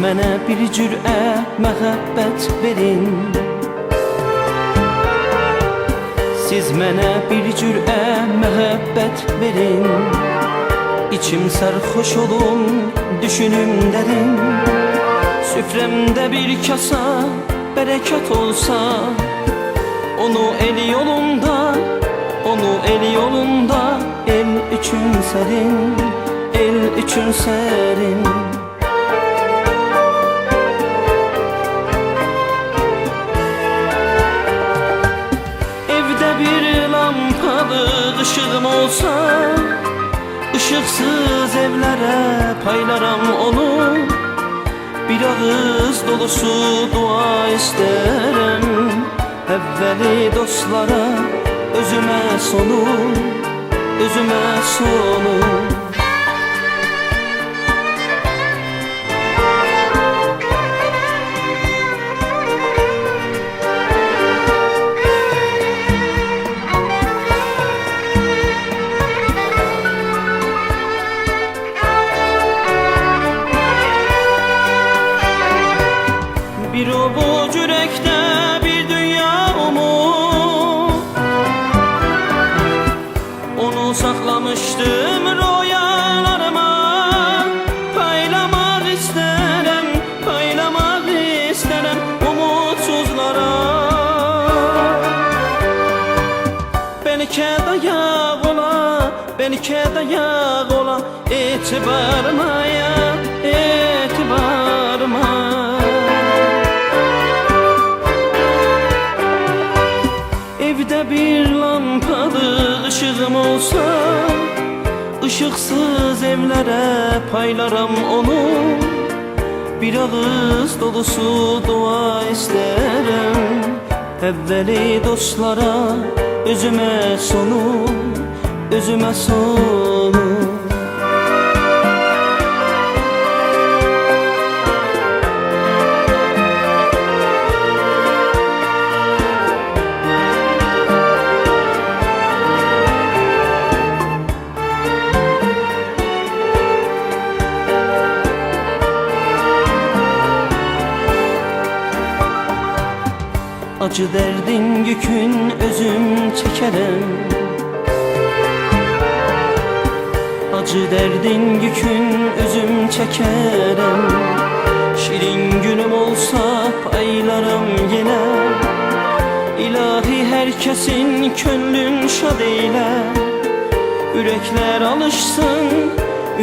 mənə bir cürə məhəbbət verin. Siz mənə bir cürə məhəbbət verin. İçim sərxoş olun, düşünüm dərin. Süfrəmdə bir kasa bərəkət olsa, onu el yolunda, onu el yolunda, el üçün sərin, el üçün sərin. Evdə bir lampadıq ışığım olsa, ışıqsız evlərə paylaram onu. Bir ağız dolusu dua istərəm, əvvəli dostlara, özümə sonu, özümə sonu. Bir ovuc ürəkdə bir dünya umut, onu saxlamışdım rüyalarıma. Paylamaq istərəm, paylamaq istərəm umutsuzlara. Bəlkə dayaq ola, bəlkə dayaq ola etibarıma ya, etibarıma. Evdə bir lampadıq ışığım olsa, ışıqsız evlərə paylaram onu. Bir ağız dolusu dua istərəm, əvvəli dostlara, özümə sonu, özümə sonu. Acı dərdin yükün özüm çəkərəm, acı dərdin yükün özüm çəkərəm. Şirin günüm olsa paylaram yenə, İlahi hər kəsin könlün şad eylə. Ürəklər alışsın,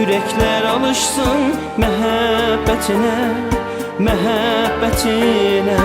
ürəklər alışsın məhəbbətinə, məhəbbətinə.